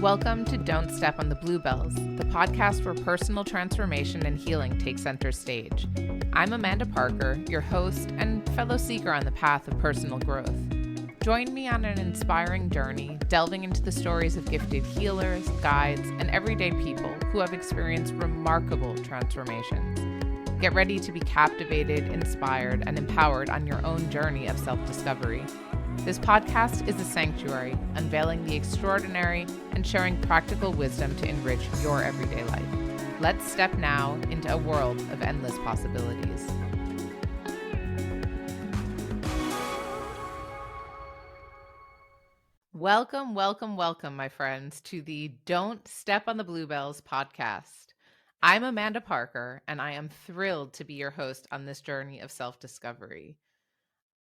Welcome to Don't Step on the Bluebells, the podcast where personal transformation and healing take center stage. I'm Amanda Parker, your host and fellow seeker on the path of personal growth. Join me on an inspiring journey, delving into the stories of gifted healers, guides, and everyday people who have experienced remarkable transformations. Get ready to be captivated, inspired, and empowered on your own journey of self-discovery. This podcast is a sanctuary, unveiling the extraordinary and sharing practical wisdom to enrich your everyday life. Let's step now into a world of endless possibilities. Welcome, my friends, to the Don't Step on the Bluebells podcast. I'm Amanda Parker, and I am thrilled to be your host on this journey of self-discovery.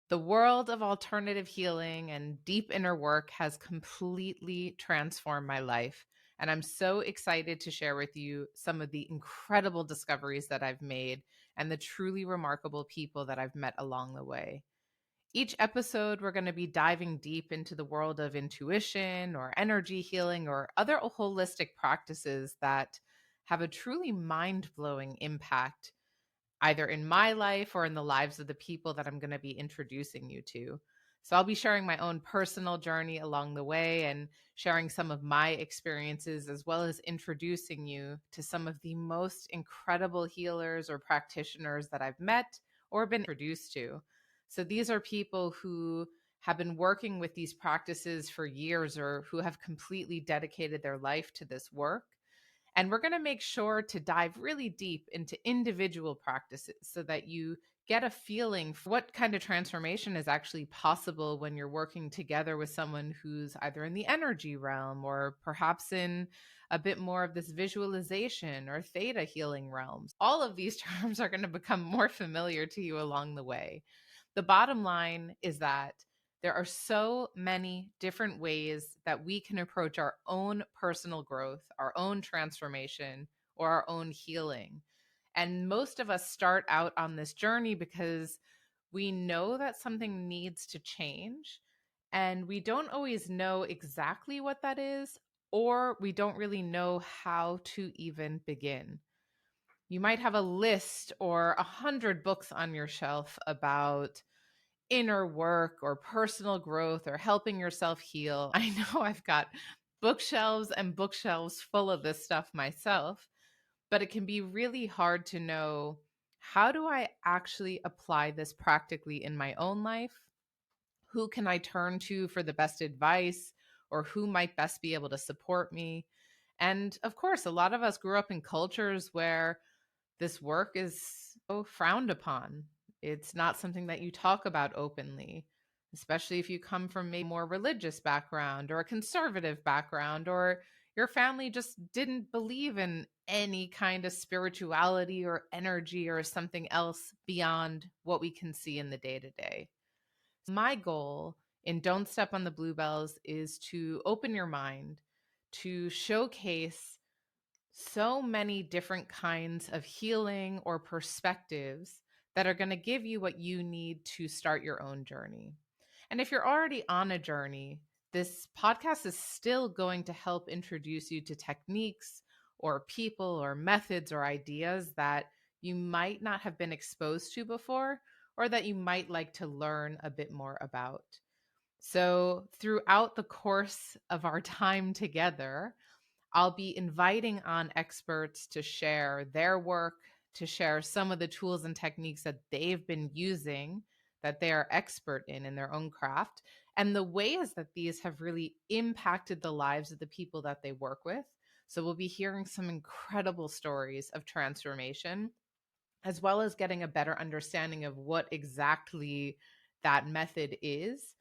The world of alternative healing and deep inner work has completely transformed my life, and I'm so excited to share with you some of the incredible discoveries that I've made and the truly remarkable people that I've met along the way. Each episode, we're going to be diving deep into the world of intuition or energy healing or other holistic practices that have a truly mind-blowing impact either in my life or in the lives of the people that I'm going to be introducing you to. So I'll be sharing my own personal journey along the way and sharing some of my experiences, as well as introducing you to some of the most incredible healers or practitioners that I've met or been introduced to. So these are people who have been working with these practices for years or who have completely dedicated their life to this work. And we're going to make sure to dive really deep into individual practices so that you get a feeling for what kind of transformation is actually possible when you're working together with someone who's either in the energy realm or perhaps in a bit more of this visualization or theta healing realms. All of these terms are going to become more familiar to you along the way. The bottom line is that there are so many different ways that we can approach our own personal growth, our own transformation, or our own healing. And most of us start out on this journey because we know that something needs to change, and we don't always know exactly what that is, or we don't really know how to even begin. You might have a list or 100 books on your shelf about inner work or personal growth or helping yourself heal. I know I've got bookshelves and bookshelves full of this stuff myself, but it can be really hard to know, how do I actually apply this practically in my own life? Who can I turn to for the best advice, or who might best be able to support me? And of course, a lot of us grew up in cultures where this work is so frowned upon. It's not something that you talk about openly, especially if you come from a more religious background or a conservative background, or your family just didn't believe in any kind of spirituality or energy or something else beyond what we can see in the day to day. My goal in Don't Step on the Bluebells is to open your mind, to showcase so many different kinds of healing or perspectives that are going to give you what you need to start your own journey. And if you're already on a journey, this podcast is still going to help introduce you to techniques or people or methods or ideas that you might not have been exposed to before, or that you might like to learn a bit more about. So throughout the course of our time together, I'll be inviting on experts to share their work, to share some of the tools and techniques that they've been using, that they are expert in their own craft, and the ways that these have really impacted the lives of the people that they work with. So we'll be hearing some incredible stories of transformation, as well as getting a better understanding of what exactly that method is.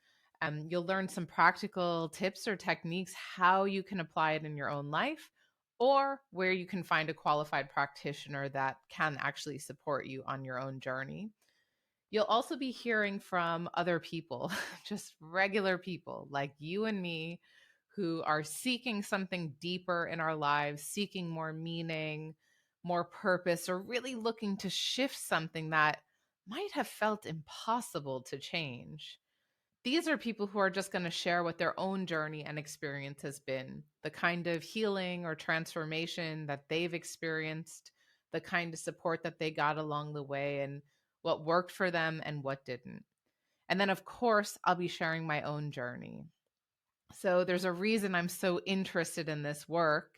You'll learn some practical tips or techniques, how you can apply it in your own life, or where you can find a qualified practitioner that can actually support you on your own journey. You'll also be hearing from other people, just regular people like you and me, who are seeking something deeper in our lives, seeking more meaning, more purpose, or really looking to shift something that might have felt impossible to change. These are people who are just going to share what their own journey and experience has been, the kind of healing or transformation that they've experienced, the kind of support that they got along the way, and what worked for them and what didn't. And then, of course, I'll be sharing my own journey. So there's a reason I'm so interested in this work.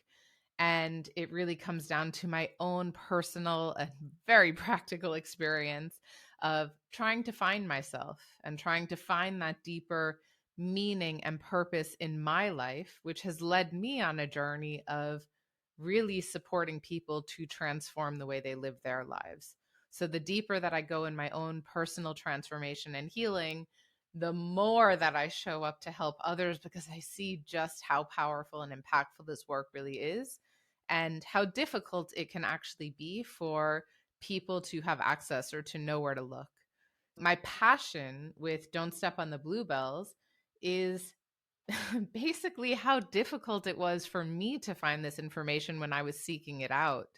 And it really comes down to my own personal and very practical experience of trying to find myself and trying to find that deeper meaning and purpose in my life, which has led me on a journey of really supporting people to transform the way they live their lives. So the deeper that I go in my own personal transformation and healing, the more that I show up to help others, because I see just how powerful and impactful this work really is and how difficult it can actually be for people to have access or to know where to look. My passion with Don't Step on the Bluebells is basically how difficult it was for me to find this information when I was seeking it out.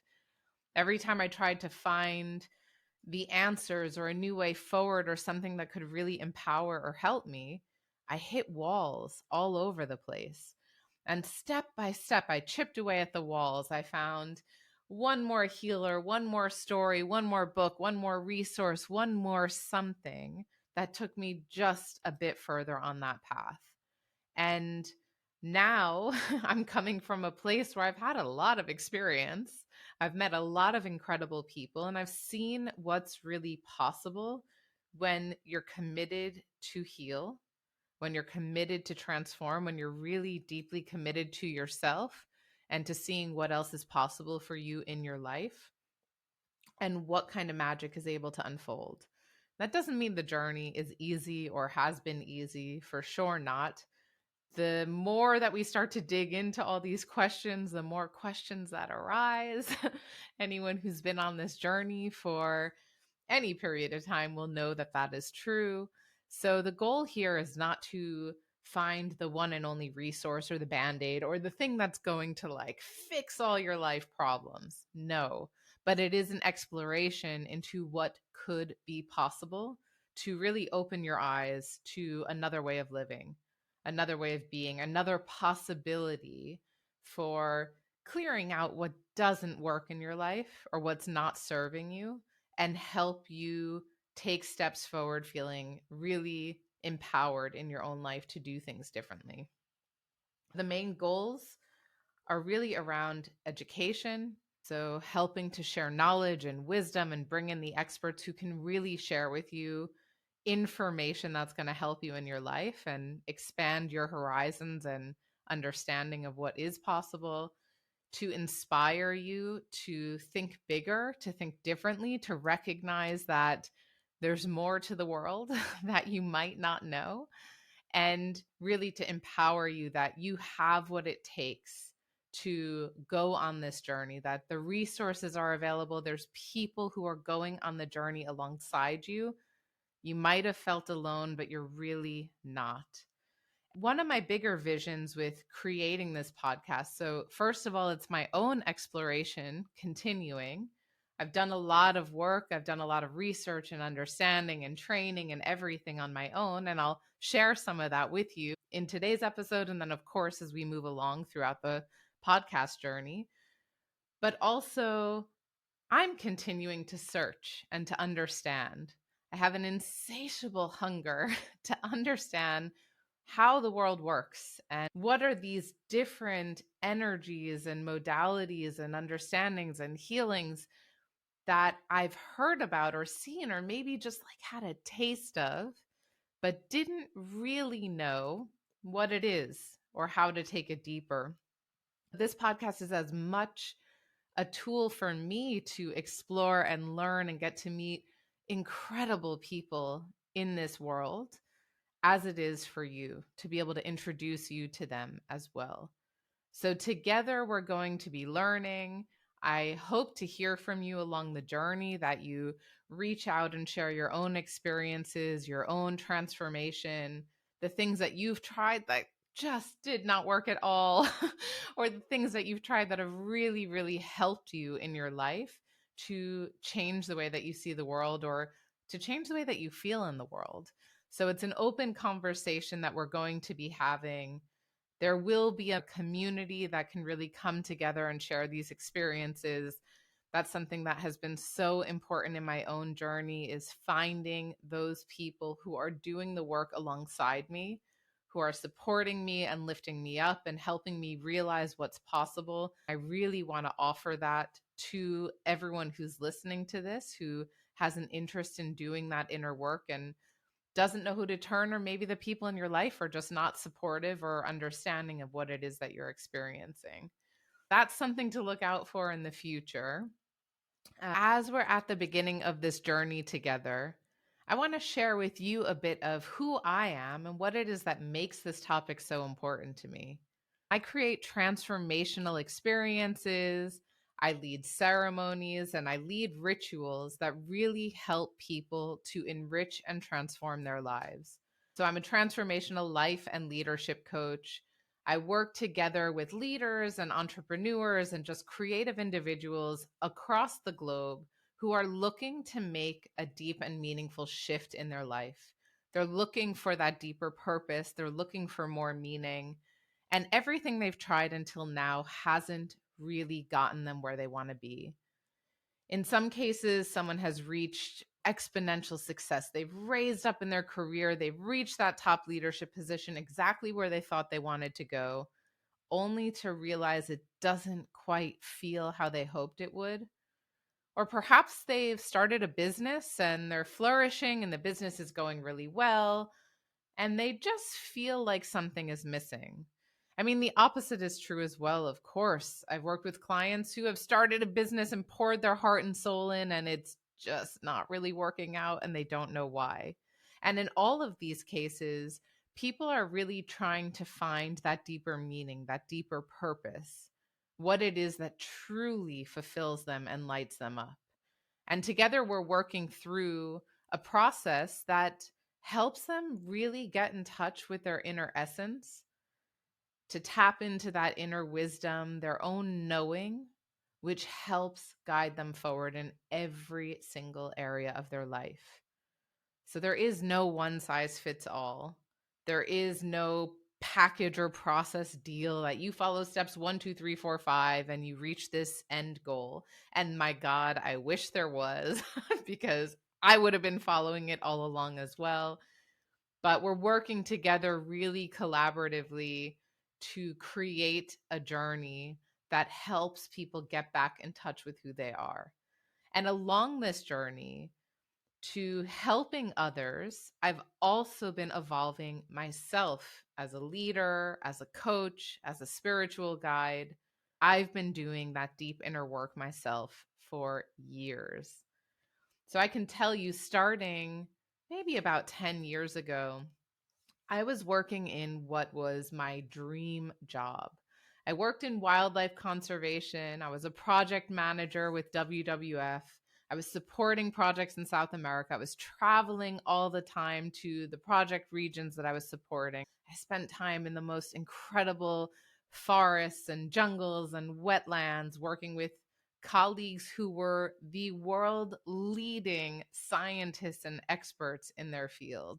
Every time I tried to find the answers or a new way forward or something that could really empower or help me, I hit walls all over the place. And step by step, I chipped away at the walls. I found one more healer, one more story, one more book, one more resource, one more something that took me just a bit further on that path. And now I'm coming from a place where I've had a lot of experience. I've met a lot of incredible people, and I've seen what's really possible when you're committed to heal, when you're committed to transform, when you're really deeply committed to yourself and to seeing what else is possible for you in your life and what kind of magic is able to unfold. That doesn't mean the journey is easy or has been easy, for sure not. The more that we start to dig into all these questions, the more questions that arise. Anyone who's been on this journey for any period of time will know that that is true. So the goal here is not to find the one and only resource or the band-aid or the thing that's going to like fix all your life problems. No, but it is an exploration into what could be possible to really open your eyes to another way of living, another way of being, another possibility for clearing out what doesn't work in your life or what's not serving you and help you take steps forward feeling really empowered in your own life to do things differently. The main goals are really around education. So, helping to share knowledge and wisdom and bring in the experts who can really share with you information that's going to help you in your life and expand your horizons and understanding of what is possible, to inspire you to think bigger, to think differently, to recognize that there's more to the world that you might not know, and really to empower you that you have what it takes to go on this journey, that the resources are available. There's people who are going on the journey alongside you. You might have felt alone, but you're really not. One of my bigger visions with creating this podcast. So, first of all, it's my own exploration continuing. I've done a lot of work, I've done a lot of research and understanding and training and everything on my own. And I'll share some of that with you in today's episode. And then, of course, as we move along throughout the podcast journey. But also, I'm continuing to search and to understand. I have an insatiable hunger to understand how the world works and what are these different energies and modalities and understandings and healings that I've heard about or seen or maybe just like had a taste of, but didn't really know what it is or how to take it deeper. This podcast is as much a tool for me to explore and learn and get to meet incredible people in this world as it is for you to be able to introduce you to them as well. So together we're going to be learning. I hope to hear from you along the journey, that you reach out and share your own experiences, your own transformation, the things that you've tried that just did not work at all, or the things that you've tried that have really, really helped you in your life to change the way that you see the world or to change the way that you feel in the world. So it's an open conversation that we're going to be having. There will be a community that can really come together and share these experiences. That's something that has been so important in my own journey, is finding those people who are doing the work alongside me, who are supporting me and lifting me up and helping me realize what's possible. I really want to offer that to everyone who's listening to this, who has an interest in doing that inner work and doesn't know who to turn, or maybe the people in your life are just not supportive or understanding of what it is that you're experiencing. That's something to look out for in the future. As we're at the beginning of this journey together, I want to share with you a bit of who I am and what it is that makes this topic so important to me. I create transformational experiences, I lead ceremonies, and I lead rituals that really help people to enrich and transform their lives. So I'm a transformational life and leadership coach. I work together with leaders and entrepreneurs and just creative individuals across the globe who are looking to make a deep and meaningful shift in their life. They're looking for that deeper purpose, they're looking for more meaning, and everything they've tried until now hasn't really gotten them where they want to be. In some cases, someone has reached exponential success. They've raised up in their career, they've reached that top leadership position exactly where they thought they wanted to go, only to realize it doesn't quite feel how they hoped it would. Or perhaps they've started a business and they're flourishing and the business is going really well, and they just feel like something is missing. I mean, the opposite is true as well, of course. I've worked with clients who have started a business and poured their heart and soul in, and it's just not really working out, and they don't know why. And in all of these cases, people are really trying to find that deeper meaning, that deeper purpose, what it is that truly fulfills them and lights them up. And together we're working through a process that helps them really get in touch with their inner essence, to tap into that inner wisdom, their own knowing, which helps guide them forward in every single area of their life. So there is no one size fits all. There is no package or process deal that you follow steps 1, 2, 3, 4, 5 and you reach this end goal. And my God, I wish there was, because I would have been following it all along as well. But we're working together really collaboratively to create a journey that helps people get back in touch with who they are. And along this journey, to helping others, I've also been evolving myself as a leader, as a coach, as a spiritual guide. I've been doing that deep inner work myself for years. So I can tell you, starting maybe about 10 years ago, I was working in what was my dream job. I worked in wildlife conservation. I was a project manager with WWF. I was supporting projects in South America. I was traveling all the time to the project regions that I was supporting. I spent time in the most incredible forests and jungles and wetlands working with colleagues who were the world leading scientists and experts in their field.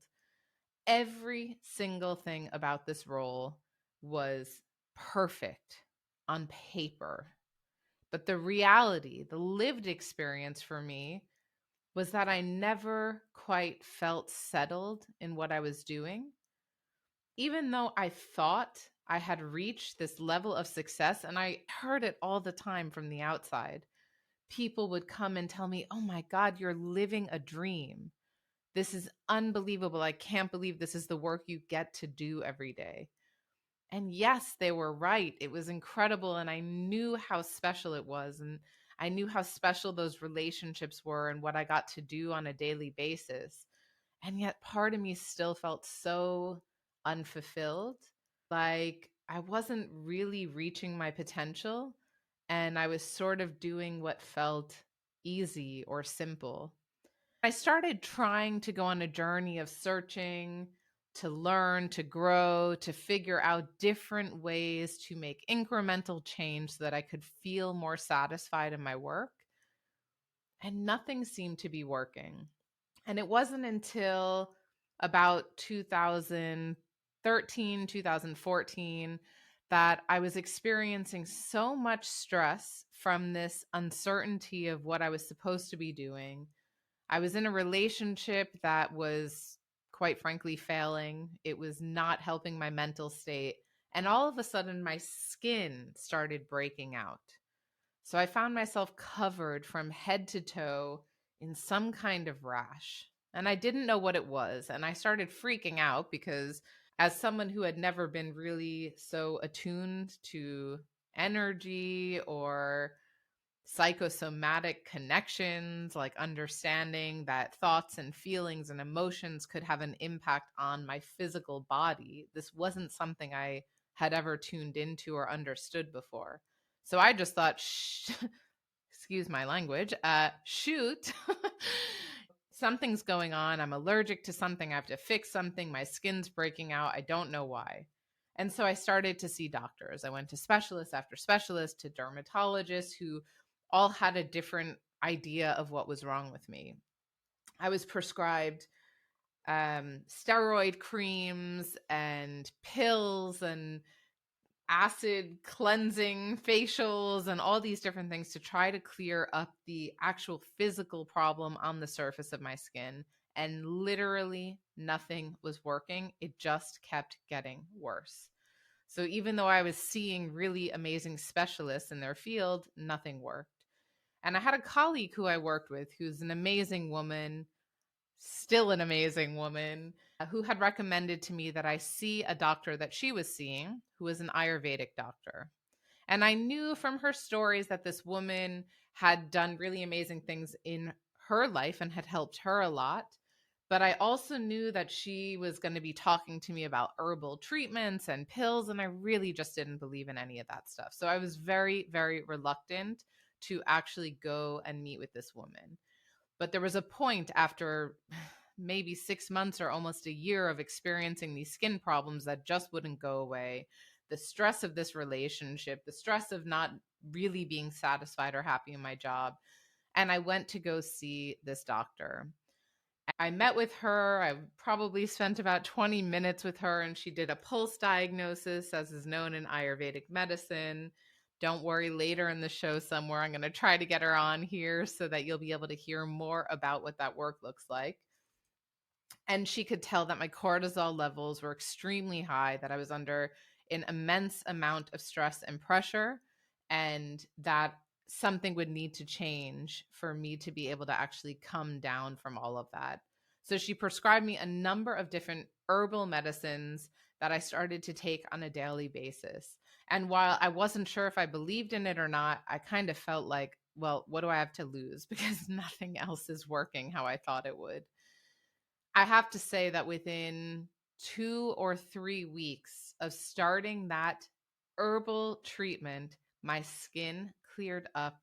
Every single thing about this role was perfect on paper. But the reality, the lived experience for me, was that I never quite felt settled in what I was doing. Even though I thought I had reached this level of success, and I heard it all the time from the outside, people would come and tell me, "Oh my God, you're living a dream. This is unbelievable. I can't believe this is the work you get to do every day." And yes, they were right. It was incredible. And I knew how special it was. And I knew how special those relationships were and what I got to do on a daily basis. And yet, part of me still felt so unfulfilled. Like I wasn't really reaching my potential. And I was sort of doing what felt easy or simple. I started trying to go on a journey of searching, to learn, to grow, to figure out different ways to make incremental change so that I could feel more satisfied in my work. And nothing seemed to be working. And it wasn't until about 2013, 2014, that I was experiencing so much stress from this uncertainty of what I was supposed to be doing. I was in a relationship that was, quite frankly, failing. It was not helping my mental state. And all of a sudden, my skin started breaking out. So I found myself covered from head to toe in some kind of rash. And I didn't know what it was. And I started freaking out because, as someone who had never been really so attuned to energy or psychosomatic connections, like understanding that thoughts and feelings and emotions could have an impact on my physical body, this wasn't something I had ever tuned into or understood before. So I just thought, excuse my language, shoot, something's going on. I'm allergic to something. I have to fix something. My skin's breaking out. I don't know why. And so I started to see doctors. I went to specialist after specialist, to dermatologists who all had a different idea of what was wrong with me. I was prescribed steroid creams and pills and acid cleansing facials and all these different things to try to clear up the actual physical problem on the surface of my skin. And literally nothing was working. It just kept getting worse. So even though I was seeing really amazing specialists in their field, nothing worked. And I had a colleague who I worked with who's an amazing woman, still an amazing woman, who had recommended to me that I see a doctor that she was seeing, who was an Ayurvedic doctor. And I knew from her stories that this woman had done really amazing things in her life and had helped her a lot. But I also knew that she was going to be talking to me about herbal treatments and pills, and I really just didn't believe in any of that stuff. So I was very, very reluctant to actually go and meet with this woman. But there was a point after maybe 6 months or almost a year of experiencing these skin problems that just wouldn't go away. The stress of this relationship, the stress of not really being satisfied or happy in my job. And I went to go see this doctor. I met with her. I probably spent about 20 minutes with her, and she did a pulse diagnosis, as is known in Ayurvedic medicine. Don't worry, later in the show somewhere, I'm going to try to get her on here so that you'll be able to hear more about what that work looks like. And she could tell that my cortisol levels were extremely high, that I was under an immense amount of stress and pressure, and that something would need to change for me to be able to actually come down from all of that. So she prescribed me a number of different herbal medicines that I started to take on a daily basis. And while I wasn't sure if I believed in it or not, I kind of felt like, well, what do I have to lose? Because nothing else is working how I thought it would. I have to say that within 2 or 3 weeks of starting that herbal treatment, my skin cleared up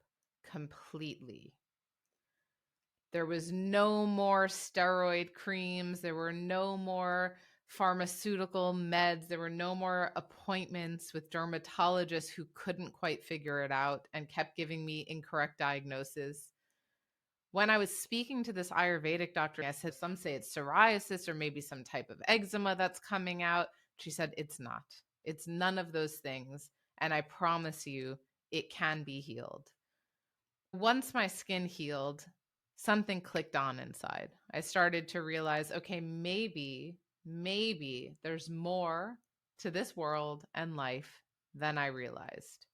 completely. There was no more steroid creams. There were no more pharmaceutical meds. There were no more appointments with dermatologists who couldn't quite figure it out and kept giving me incorrect diagnoses. When I was speaking to this Ayurvedic doctor, I said, some say it's psoriasis or maybe some type of eczema that's coming out. She said, it's not. It's none of those things. And I promise you, it can be healed. Once my skin healed, something clicked on inside. I started to realize, okay, maybe there's more to this world and life than I realized.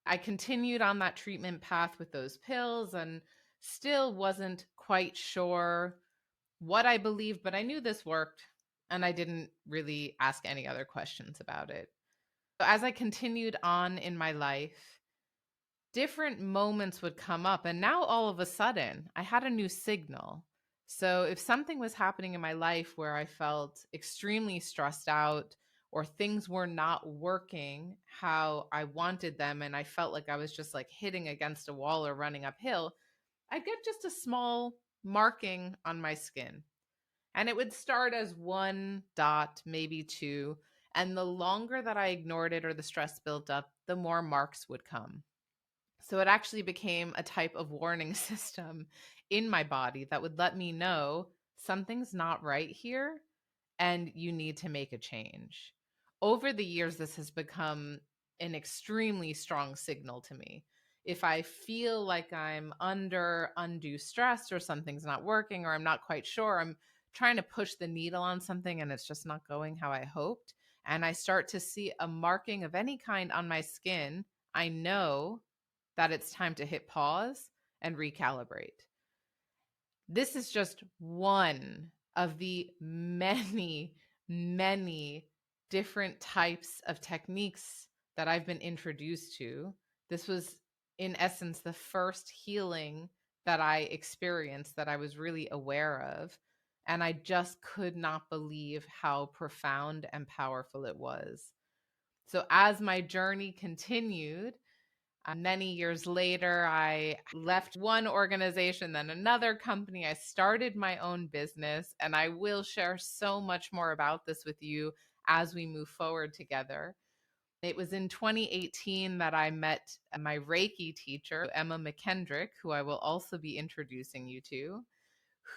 I continued on that treatment path with those pills and still wasn't quite sure what I believed, but I knew this worked and I didn't really ask any other questions about it. So as I continued on in my life, different moments would come up, and now all of a sudden I had a new signal. So if something was happening in my life where I felt extremely stressed out or things were not working how I wanted them, and I felt like I was just like hitting against a wall or running uphill, I'd get just a small marking on my skin. And it would start as one dot, maybe two. And the longer that I ignored it or the stress built up, the more marks would come. So it actually became a type of warning system in my body that would let me know something's not right here and you need to make a change. Over the years, this has become an extremely strong signal to me. If I feel like I'm under undue stress or something's not working or I'm not quite sure, I'm trying to push the needle on something and it's just not going how I hoped, and I start to see a marking of any kind on my skin, I know that it's time to hit pause and recalibrate. This is just one of the many, many different types of techniques that I've been introduced to. This was, in essence, the first healing that I experienced that I was really aware of. And I just could not believe how profound and powerful it was. So, as my journey continued, many years later, I left one organization, then another company. I started my own business, and I will share so much more about this with you as we move forward together. It was in 2018 that I met my Reiki teacher, Emma McKendrick, who I will also be introducing you to,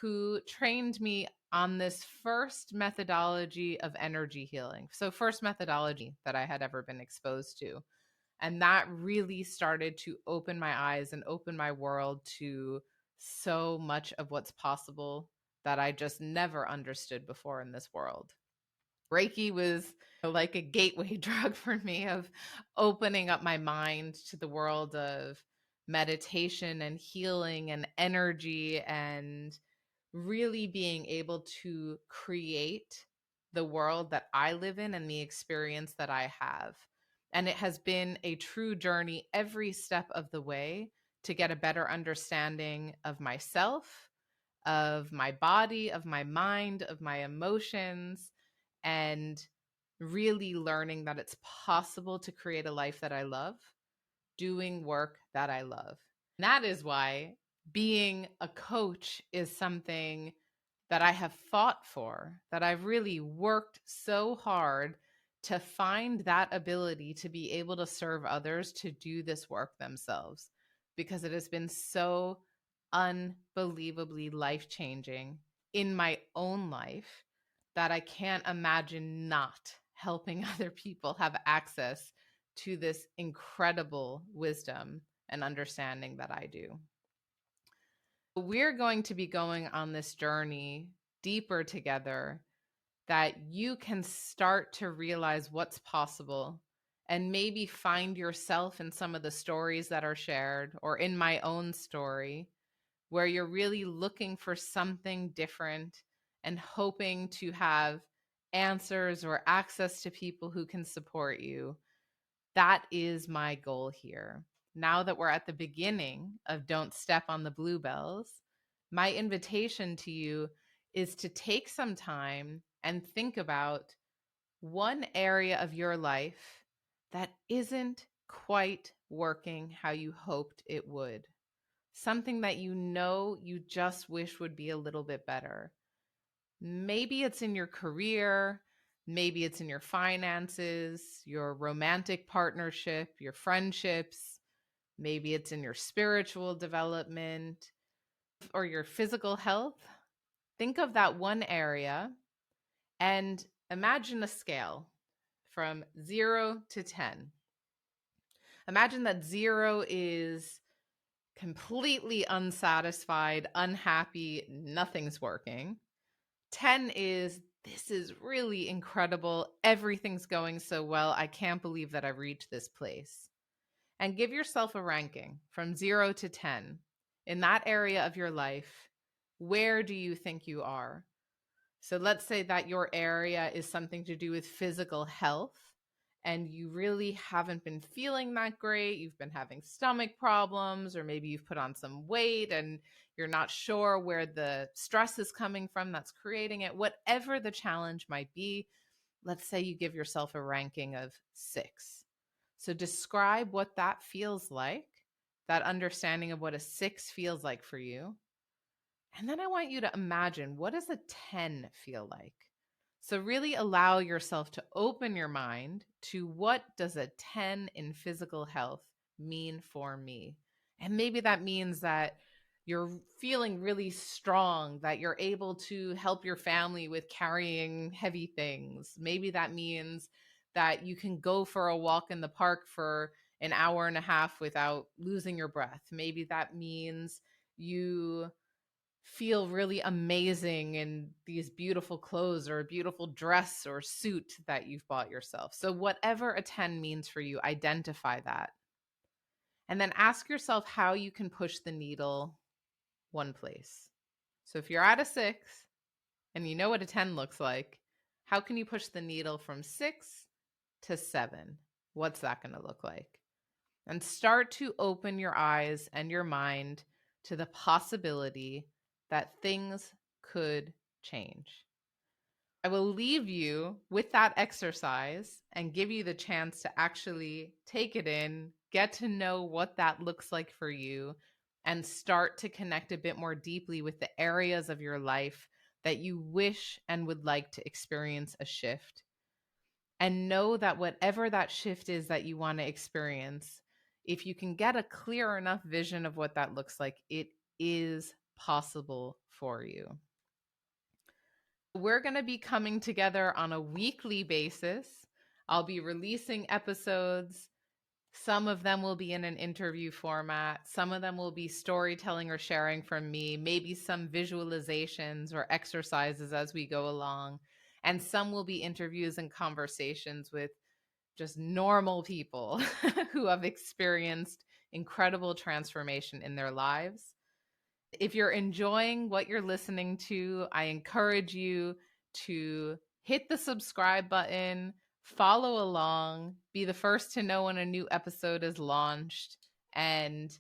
who trained me on this first methodology of energy healing. So, first methodology that I had ever been exposed to. And that really started to open my eyes and open my world to so much of what's possible that I just never understood before in this world. Reiki was like a gateway drug for me of opening up my mind to the world of meditation and healing and energy and really being able to create the world that I live in and the experience that I have. And it has been a true journey every step of the way to get a better understanding of myself, of my body, of my mind, of my emotions, and really learning that it's possible to create a life that I love, doing work that I love. And that is why being a coach is something that I have fought for, that I've really worked so hard to find that ability to be able to serve others to do this work themselves, because it has been so unbelievably life-changing in my own life that I can't imagine not helping other people have access to this incredible wisdom and understanding that I do. We're going to be going on this journey deeper together, that you can start to realize what's possible and maybe find yourself in some of the stories that are shared or in my own story, where you're really looking for something different and hoping to have answers or access to people who can support you. That is my goal here. Now that we're at the beginning of Don't Step on the Bluebells, my invitation to you is to take some time and think about one area of your life that isn't quite working how you hoped it would. Something that you know you just wish would be a little bit better. Maybe it's in your career, maybe it's in your finances, your romantic partnership, your friendships, maybe it's in your spiritual development or your physical health. Think of that one area and imagine a scale from 0 to 10. Imagine that 0 is completely unsatisfied, unhappy, nothing's working. 10 is, this is really incredible. Everything's going so well. I can't believe that I reached this place. And give yourself a ranking from 0 to 10. In that area of your life, where do you think you are? So let's say that your area is something to do with physical health and you really haven't been feeling that great. You've been having stomach problems, or maybe you've put on some weight and you're not sure where the stress is coming from that's creating it. Whatever the challenge might be, let's say you give yourself a ranking of 6. So describe what that feels like, that understanding of what a 6 feels like for you. And then I want you to imagine, what does a 10 feel like? So really allow yourself to open your mind to, what does a 10 in physical health mean for me? And maybe that means that you're feeling really strong, that you're able to help your family with carrying heavy things. Maybe that means that you can go for a walk in the park for an hour and a half without losing your breath. Maybe that means you feel really amazing in these beautiful clothes or a beautiful dress or suit that you've bought yourself. So whatever a 10 means for you, identify that. And then ask yourself how you can push the needle one place. So if you're at a 6 and you know what a 10 looks like, how can you push the needle from 6 to 7? What's that going to look like? And start to open your eyes and your mind to the possibility that things could change. I will leave you with that exercise and give you the chance to actually take it in, get to know what that looks like for you, and start to connect a bit more deeply with the areas of your life that you wish and would like to experience a shift. And know that whatever that shift is that you want to experience, if you can get a clear enough vision of what that looks like, it is possible for you. We're going to be coming together on a weekly basis. I'll be releasing episodes. Some of them will be in an interview format. Some of them will be storytelling or sharing from me, maybe some visualizations or exercises as we go along. And some will be interviews and conversations with just normal people who have experienced incredible transformation in their lives. If you're enjoying what you're listening to, I encourage you to hit the subscribe button, follow along, be the first to know when a new episode is launched, and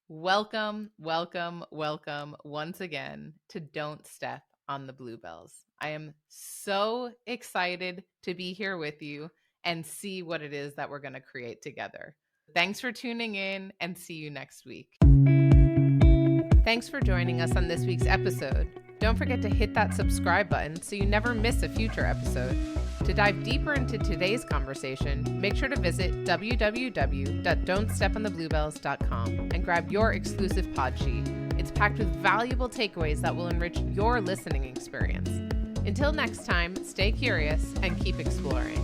welcome, welcome, welcome once again to Don't Step on the Bluebells. I am so excited to be here with you and see what it is that we're going to create together. Thanks for tuning in, and see you next week. Thanks for joining us on this week's episode. Don't forget to hit that subscribe button so you never miss a future episode. To dive deeper into today's conversation, make sure to visit www.don'tsteponthebluebells.com and grab your exclusive Podsheet. It's packed with valuable takeaways that will enrich your listening experience. Until next time, stay curious and keep exploring.